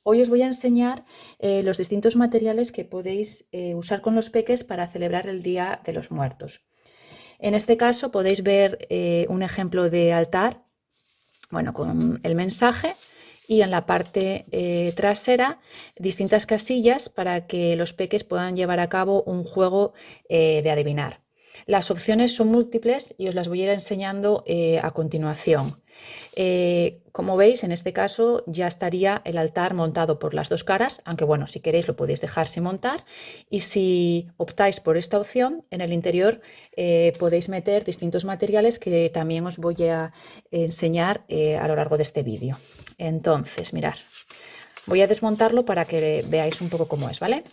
Hoy os voy a enseñar los distintos materiales que podéis usar con los peques para celebrar el Día de los Muertos. En este caso podéis ver un ejemplo de altar, bueno, con el mensaje, y en la parte trasera distintas casillas para que los peques puedan llevar a cabo un juego de adivinar. Las opciones son múltiples y os las voy a ir enseñando a continuación. Como veis, en este caso ya estaría el altar montado por las dos caras, aunque bueno, si queréis lo podéis dejar sin montar. Y si optáis por esta opción, en el interior podéis meter distintos materiales que también os voy a enseñar a lo largo de este vídeo. Entonces, mirad, voy a desmontarlo para que veáis un poco cómo es, ¿vale?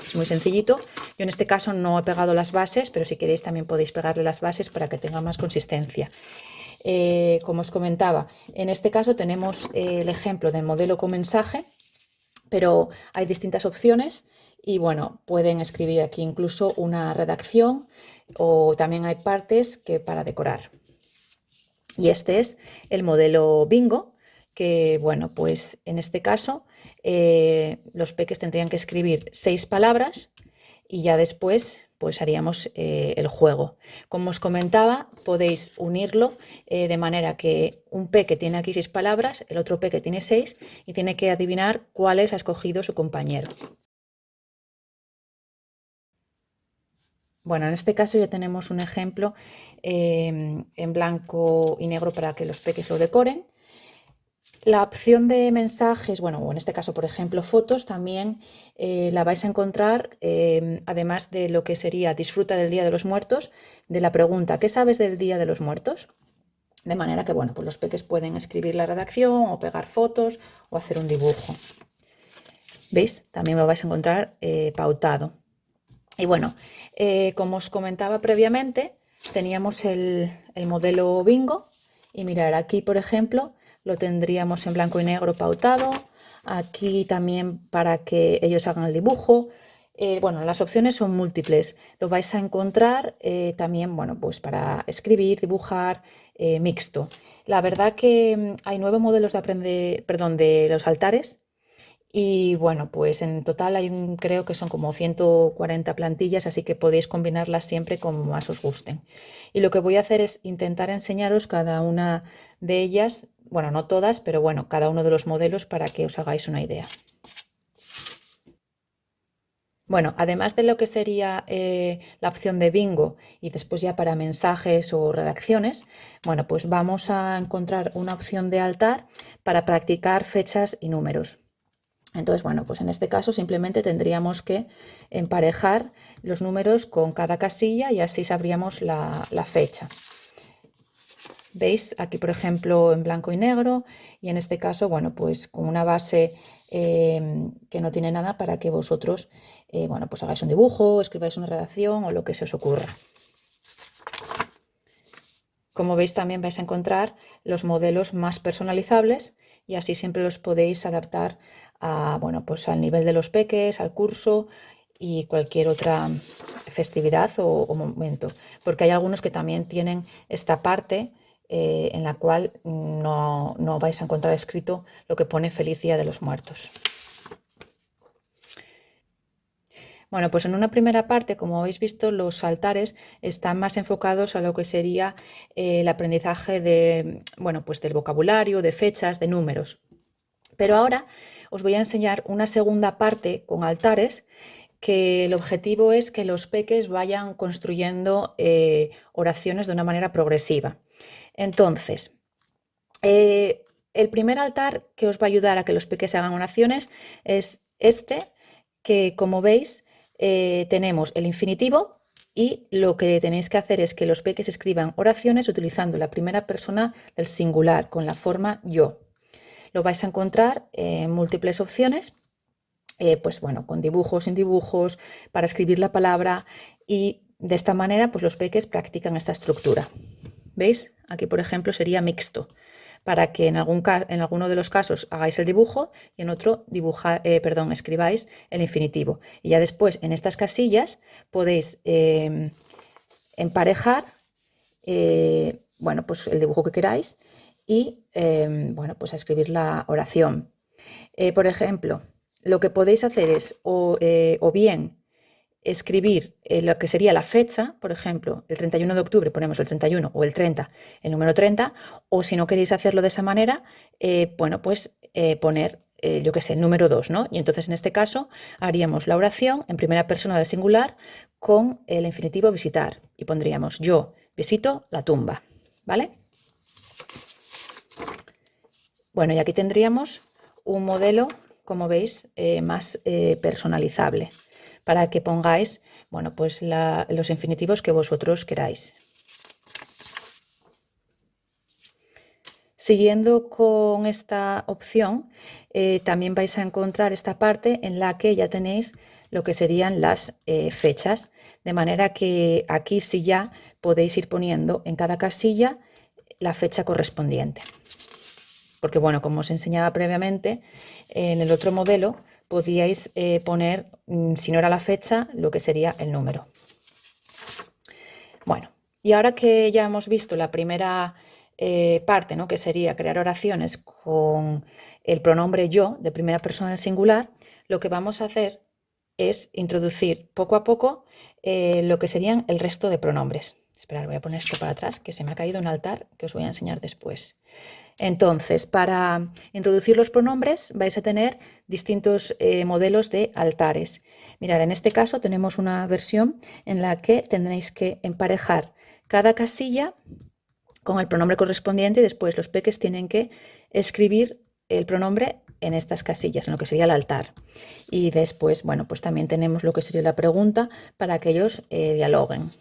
Es muy sencillito. Yo en este caso no he pegado las bases, pero si queréis también podéis pegarle las bases para que tenga más consistencia. Como os comentaba, en este caso tenemos el ejemplo del modelo con mensaje, pero hay distintas opciones y bueno, pueden escribir aquí incluso una redacción o también hay partes que para decorar. Y este es el modelo bingo, que bueno, pues en este caso los peques tendrían que escribir 6 palabras y ya después pues haríamos el juego. Como os comentaba, podéis unirlo de manera que un peque tiene aquí 6 palabras, el otro peque tiene 6 y tiene que adivinar cuáles ha escogido su compañero. Bueno, en este caso ya tenemos un ejemplo en blanco y negro para que los peques lo decoren. La opción de mensajes, bueno, o en este caso, por ejemplo, fotos, también la vais a encontrar, además de lo que sería disfruta del Día de los Muertos, de la pregunta, ¿qué sabes del Día de los Muertos? De manera que, bueno, pues los peques pueden escribir la redacción o pegar fotos o hacer un dibujo. ¿Veis? También lo vais a encontrar pautado. Y bueno, como os comentaba previamente, teníamos el modelo bingo y mirar aquí, por ejemplo, lo tendríamos en blanco y negro pautado, aquí también para que ellos hagan el dibujo. Bueno, las opciones son múltiples, lo vais a encontrar también, bueno, pues para escribir, dibujar, mixto. La verdad que hay 9 modelos de los altares. Y bueno, pues en total creo que son como 140 plantillas, así que podéis combinarlas siempre como más os gusten. Y lo que voy a hacer es intentar enseñaros cada una de ellas, bueno, no todas, pero bueno, cada uno de los modelos para que os hagáis una idea. Bueno, además de lo que sería la opción de bingo y después ya para mensajes o redacciones, bueno, pues vamos a encontrar una opción de altar para practicar fechas y números. Entonces, bueno, pues en este caso simplemente tendríamos que emparejar los números con cada casilla y así sabríamos la fecha. ¿Veis? Aquí, por ejemplo, en blanco y negro y en este caso, bueno, pues con una base que no tiene nada para que vosotros, bueno, pues hagáis un dibujo, escribáis una redacción o lo que se os ocurra. Como veis, también vais a encontrar los modelos más personalizables y así siempre los podéis adaptar a, bueno, pues al nivel de los peques, al curso y cualquier otra festividad o momento. Porque hay algunos que también tienen esta parte en la cual no vais a encontrar escrito lo que pone Feliz Día de los Muertos. Bueno, pues en una primera parte, como habéis visto, los altares están más enfocados a lo que sería el aprendizaje de, bueno, pues del vocabulario, de fechas, de números. Pero ahora os voy a enseñar una segunda parte con altares que el objetivo es que los peques vayan construyendo oraciones de una manera progresiva. Entonces, el primer altar que os va a ayudar a que los peques hagan oraciones es este, que como veis tenemos el infinitivo y lo que tenéis que hacer es que los peques escriban oraciones utilizando la primera persona del singular con la forma yo. Lo vais a encontrar en múltiples opciones, pues bueno, con dibujos, sin dibujos, para escribir la palabra y de esta manera pues los peques practican esta estructura. ¿Veis? Aquí por ejemplo sería mixto, para que en alguno de los casos hagáis el dibujo y en otro escribáis el infinitivo. Y ya después en estas casillas podéis emparejar bueno, pues el dibujo que queráis y bueno, pues a escribir la oración. Por ejemplo, lo que podéis hacer es o bien escribir lo que sería la fecha, por ejemplo, el 31 de octubre ponemos el 31 o el 30, el número 30, o si no queréis hacerlo de esa manera, bueno, pues poner, yo qué sé, el número 2, ¿no? Y entonces en este caso haríamos la oración en primera persona del singular con el infinitivo visitar y pondríamos yo visito la tumba, ¿vale? Bueno, y aquí tendríamos un modelo, como veis, más personalizable para que pongáis, bueno, pues los infinitivos que vosotros queráis. Siguiendo con esta opción, también vais a encontrar esta parte en la que ya tenéis lo que serían las fechas, de manera que aquí sí ya podéis ir poniendo en cada casilla la fecha correspondiente. Porque bueno, como os enseñaba previamente, en el otro modelo podíais poner, si no era la fecha, lo que sería el número. Bueno, y ahora que ya hemos visto la primera parte, ¿no? Que sería crear oraciones con el pronombre yo, de primera persona del singular, lo que vamos a hacer es introducir poco a poco lo que serían el resto de pronombres. Esperad, voy a poner esto para atrás, que se me ha caído un altar que os voy a enseñar después. Entonces, para introducir los pronombres vais a tener distintos modelos de altares. Mirad, en este caso tenemos una versión en la que tendréis que emparejar cada casilla con el pronombre correspondiente y después los peques tienen que escribir el pronombre en estas casillas, en lo que sería el altar. Y después, bueno, pues también tenemos lo que sería la pregunta para que ellos dialoguen.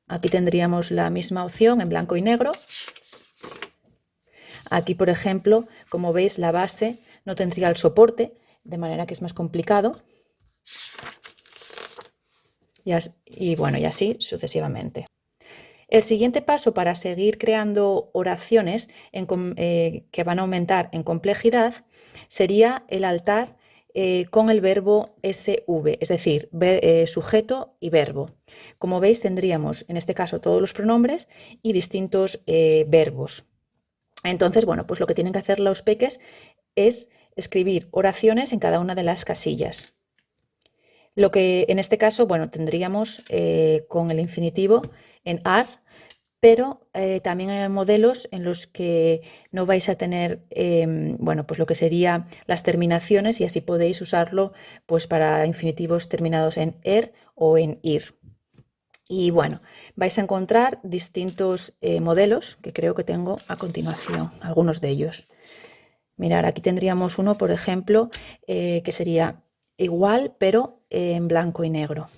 Aquí tendríamos la misma opción en blanco y negro. Aquí, por ejemplo, como veis, la base no tendría el soporte, de manera que es más complicado. Y bueno, y así sucesivamente. El siguiente paso para seguir creando oraciones que van a aumentar en complejidad sería el altar con el verbo SV, es decir, sujeto y verbo. Como veis, tendríamos en este caso todos los pronombres y distintos verbos. Entonces, bueno, pues lo que tienen que hacer los peques es escribir oraciones en cada una de las casillas. Lo que en este caso, bueno, tendríamos con el infinitivo en ar, pero también hay modelos en los que no vais a tener, bueno, pues lo que sería las terminaciones y así podéis usarlo pues para infinitivos terminados en er o en ir. Y bueno, vais a encontrar distintos modelos que creo que tengo a continuación, algunos de ellos. Mirad, aquí tendríamos uno, por ejemplo, que sería igual, pero en blanco y negro.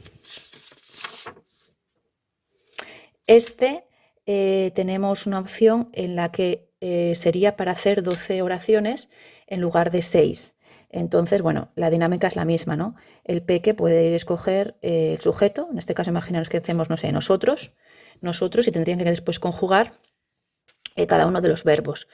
Tenemos una opción en la que sería para hacer 12 oraciones en lugar de 6. Entonces, bueno, la dinámica es la misma, ¿no? El peque puede escoger el sujeto, en este caso imaginaros que hacemos, no sé, nosotros, y tendrían que después conjugar cada uno de los verbos.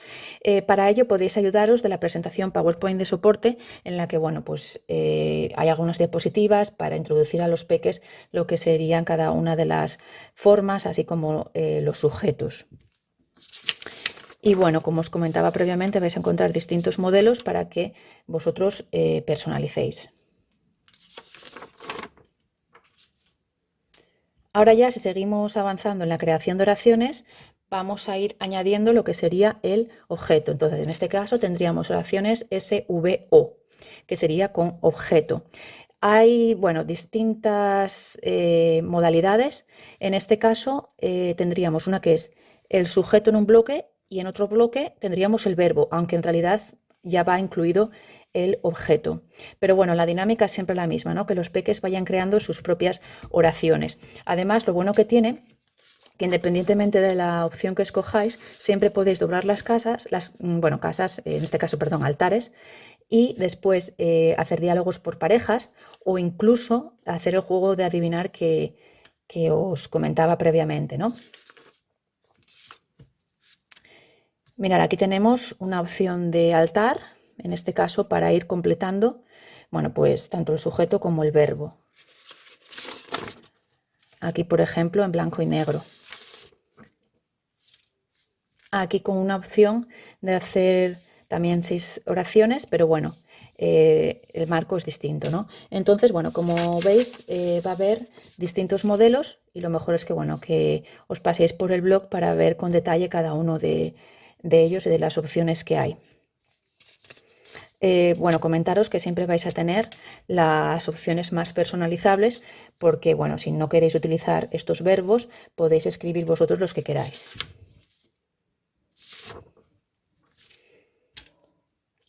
Para ello podéis ayudaros de la presentación PowerPoint de soporte en la que, bueno, pues hay algunas diapositivas para introducir a los peques lo que serían cada una de las formas, así como los sujetos. Y bueno, como os comentaba previamente, vais a encontrar distintos modelos para que vosotros personalicéis. Ahora ya, si seguimos avanzando en la creación de oraciones, vamos a ir añadiendo lo que sería el objeto. Entonces, en este caso tendríamos oraciones SVO, que sería con objeto. Hay, bueno, distintas modalidades. En este caso tendríamos una que es el sujeto en un bloque y en otro bloque tendríamos el verbo, aunque en realidad ya va incluido el objeto. Pero bueno, la dinámica es siempre la misma, ¿no? Que los peques vayan creando sus propias oraciones. Además, lo bueno que tiene que independientemente de la opción que escojáis, siempre podéis doblar las casas, en este caso, perdón, altares, y después hacer diálogos por parejas o incluso hacer el juego de adivinar que os comentaba previamente, ¿no? Mirad, aquí tenemos una opción de altar, en este caso para ir completando, bueno, pues tanto el sujeto como el verbo. Aquí, por ejemplo, en blanco y negro. Aquí con una opción de hacer también 6 oraciones, pero bueno, el marco es distinto, ¿no? Entonces, bueno, como veis, va a haber distintos modelos y lo mejor es que, bueno, que os paséis por el blog para ver con detalle cada uno de ellos y de las opciones que hay. Bueno, comentaros que siempre vais a tener las opciones más personalizables porque, bueno, si no queréis utilizar estos verbos, podéis escribir vosotros los que queráis.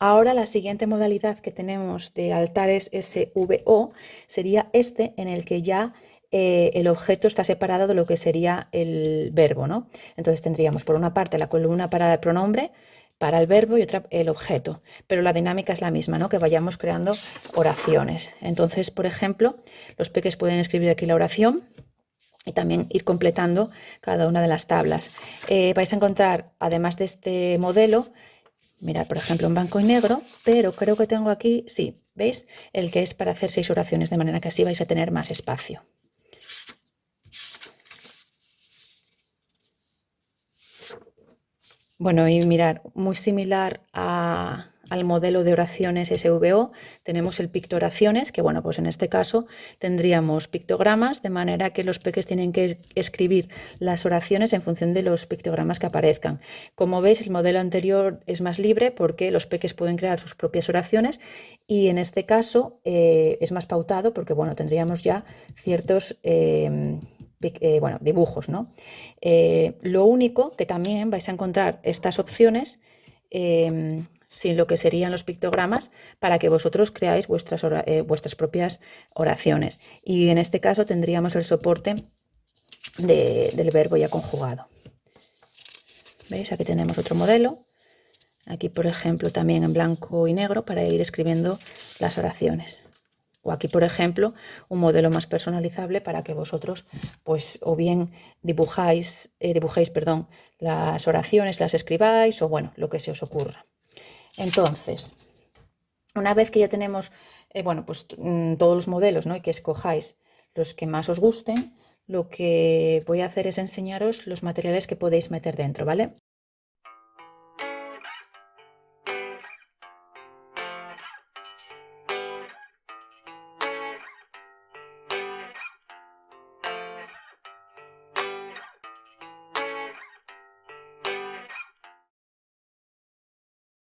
Ahora la siguiente modalidad que tenemos de altares SVO sería este en el que ya el objeto está separado de lo que sería el verbo, ¿no? Entonces tendríamos por una parte la columna para el pronombre, para el verbo y otra el objeto, pero la dinámica es la misma, ¿no? Que vayamos creando oraciones. Entonces, por ejemplo, los peques pueden escribir aquí la oración y también ir completando cada una de las tablas. Vais a encontrar, además de este modelo, mirad, por ejemplo, en blanco y negro, pero creo que tengo aquí, sí, ¿veis? El que es para hacer 6 oraciones, de manera que así vais a tener más espacio. Bueno, y mirar, muy similar al modelo de oraciones SVO, tenemos el pictoraciones, que bueno, pues en este caso tendríamos pictogramas, de manera que los peques tienen que escribir las oraciones en función de los pictogramas que aparezcan. Como veis, el modelo anterior es más libre porque los peques pueden crear sus propias oraciones y en este caso es más pautado porque bueno, tendríamos ya ciertos bueno, dibujos, ¿no? Lo único que también vais a encontrar estas opciones sin lo que serían los pictogramas para que vosotros creáis vuestras propias oraciones. Y en este caso tendríamos el soporte del verbo ya conjugado. ¿Veis? Aquí tenemos otro modelo. Aquí, por ejemplo, también en blanco y negro para ir escribiendo las oraciones. O aquí, por ejemplo, un modelo más personalizable para que vosotros, pues, o bien dibujéis, las oraciones, las escribáis, o bueno, lo que se os ocurra. Entonces, una vez que ya tenemos, bueno, pues todos los modelos, ¿no? Y que escojáis los que más os gusten, lo que voy a hacer es enseñaros los materiales que podéis meter dentro, ¿vale?